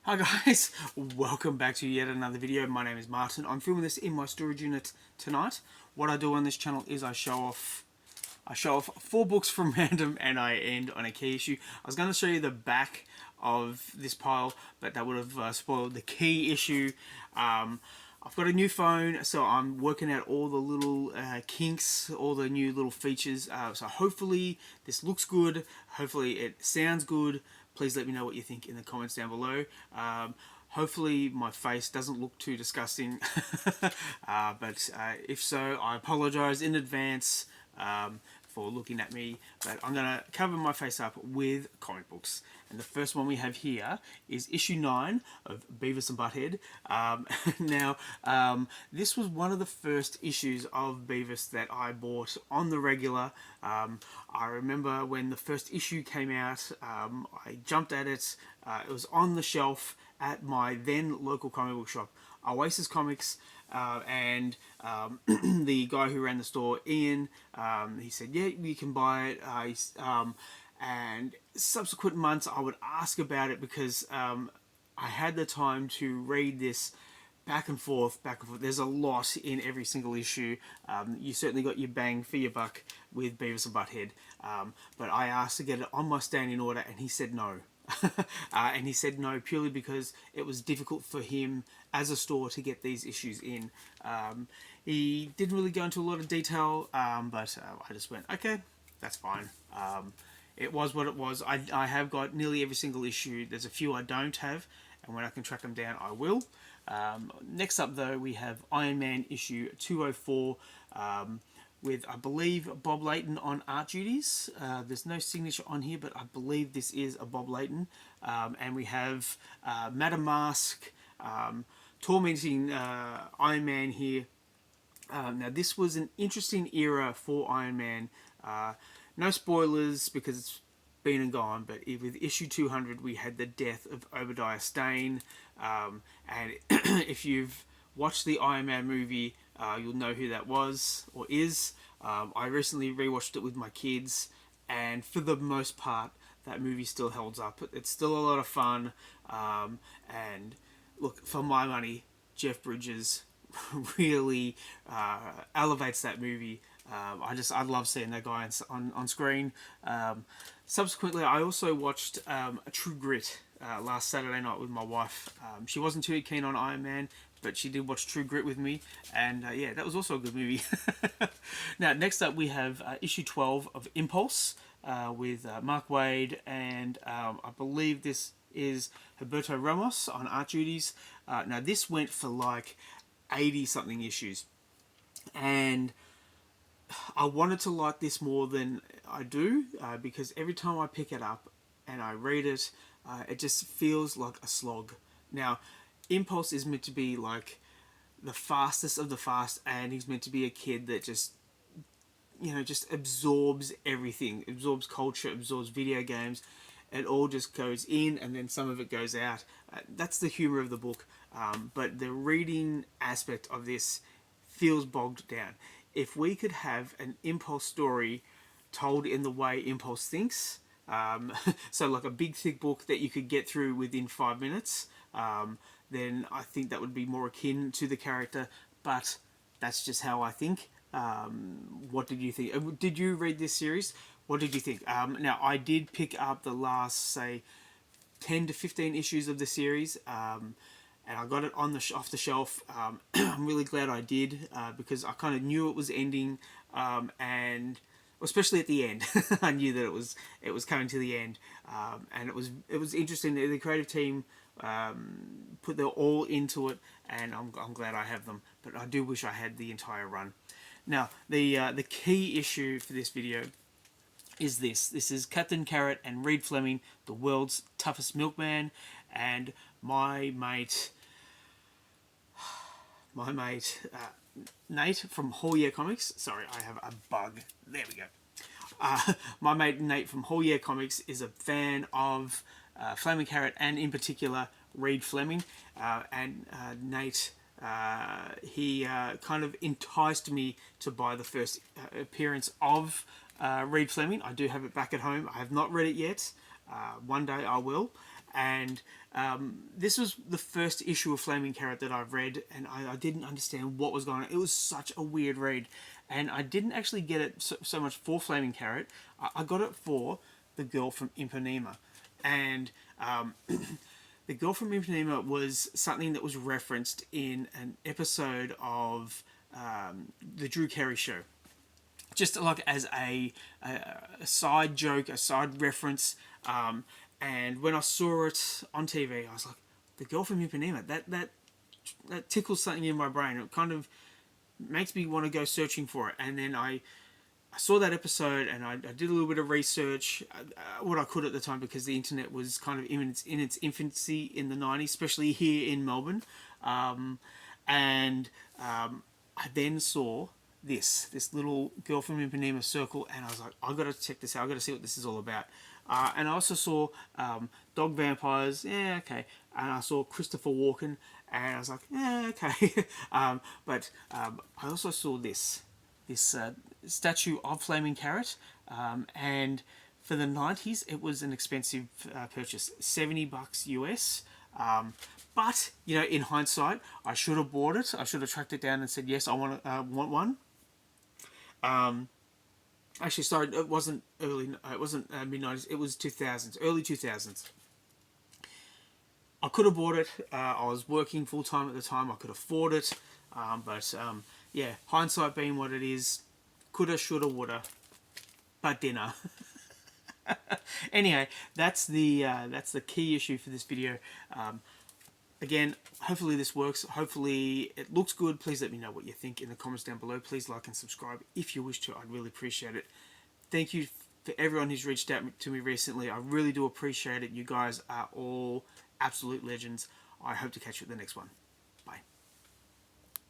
Hi guys, welcome back to yet another video. My name is Martin. I'm filming this in my storage unit tonight. What I do on this channel is I show off four books from random and I end on a key issue. I was going to show you the back of this pile, but that would have spoiled the key issue. I've got a new phone, so I'm working out all the little kinks, all the new little features. So hopefully this looks good. Hopefully it sounds good. Please let me know what you think in the comments down below. Hopefully my face doesn't look too disgusting, but if so, I apologise in advance for looking at me. But I'm going to cover my face up with comic books. And the first one we have here is issue 9 of Beavis and Butthead. This was one of the first issues of Beavis that I bought on the regular. I remember when the first issue came out, I jumped at it. It was on the shelf at my then local comic book shop, Oasis Comics, and the guy who ran the store, Ian, he said, yeah, you can buy it. And subsequent months I would ask about it because I had the time to read this back and forth, back and forth. There's a lot in every single issue. You certainly got your bang for your buck with Beavis and Butthead. But I asked to get it on my standing order and he said no. And he said no purely because it was difficult for him as a store to get these issues in. He didn't really go into a lot of detail, but I just went, okay, that's fine. It was what it was. I have got nearly every single issue. There's a few I don't have, and when I can track them down, I will. Next up, though, we have Iron Man issue 204, with, I believe, Bob Layton on art duties. There's no signature on here, but I believe this is a Bob Layton. And we have Madame Mask tormenting Iron Man here. Now, this was an interesting era for Iron Man. No spoilers because it's been and gone, but with issue 200 we had the death of Obadiah Stane, and if you've watched the Iron Man movie, you'll know who that was or is. I recently rewatched it with my kids, and for the most part that movie still holds up. It's still a lot of fun, and look, for my money, Jeff Bridges really elevates that movie. I love seeing that guy on screen. Subsequently, I also watched a True Grit last Saturday night with my wife. She wasn't too keen on Iron Man, but she did watch True Grit with me, and yeah, that was also a good movie. Now, next up we have issue 12 of Impulse with Mark Waid, and I believe this is Humberto Ramos on art duties. Now, this went for like 80 something issues, and I wanted to like this more than I do, because every time I pick it up and I read it, it just feels like a slog. Now, Impulse is meant to be like the fastest of the fast, and he's meant to be a kid that just, just absorbs everything, absorbs culture, absorbs video games. It all just goes in and then some of it goes out. That's the humor of the book, but the reading aspect of this feels bogged down. If we could have an Impulse story told in the way Impulse thinks, so like a big thick book that you could get through within 5 minutes, then I think that would be more akin to the character, but that's just how I think. What did you think? Did you read this series? What did you think? Now, I did pick up the last, say, 10 to 15 issues of the series, and I got it on off the shelf. I'm really glad I did, because I kind of knew it was ending, and especially at the end, I knew that it was coming to the end, and it was interesting. The creative team put their all into it, and I'm glad I have them. But I do wish I had the entire run. Now, the key issue for this video is this. This is Captain Carrot and Reed Fleming, the world's toughest milkman, and my mate Nate from Whole Year Comics. Sorry, I have a bug. There we go. My mate Nate from Whole Year Comics is a fan of Flaming Carrot, and in particular Reed Fleming. And Nate, he kind of enticed me to buy the first appearance of Reed Fleming. I do have it back at home. I have not read it yet. One day I will. And this was the first issue of Flaming Carrot that I've read, and I didn't understand what was going on. It was such a weird read, and I didn't actually get it so much for Flaming Carrot. I got it for The Girl from Ipanema, and The Girl from Ipanema was something that was referenced in an episode of the Drew Carey show, just like as a side joke, a side reference. And when I saw it on TV, I was like, "The Girl from Ipanema." That tickles something in my brain. It kind of makes me want to go searching for it. And then I saw that episode, and I did a little bit of research, what I could at the time, because the internet was kind of in its infancy in the 90s, especially here in Melbourne. I then saw this little Girl from Ipanema circle, and I was like, I've got to check this out. I've got to see what this is all about. And I also saw dog vampires. Yeah, okay. And I saw Christopher Walken, and I was like, yeah, okay. But I also saw this statue of Flaming Carrot, and for the 90s, it was an expensive purchase, $70 US. But you know, in hindsight, I should have bought it. I should have tracked it down and said, yes, I want one. Actually, sorry, it wasn't early. It wasn't mid-90s. It was 2000s, early 2000s. I could have bought it. I was working full time at the time. I could afford it. But yeah, hindsight being what it is, coulda, shoulda, woulda, but dinner. Anyway, that's the key issue for this video. Again, hopefully this works. Hopefully it looks good. Please let me know what you think in the comments down below. Please like and subscribe if you wish to. I'd really appreciate it. Thank you for everyone who's reached out to me recently. I really do appreciate it. You guys are all absolute legends. I hope to catch you at the next one. Bye.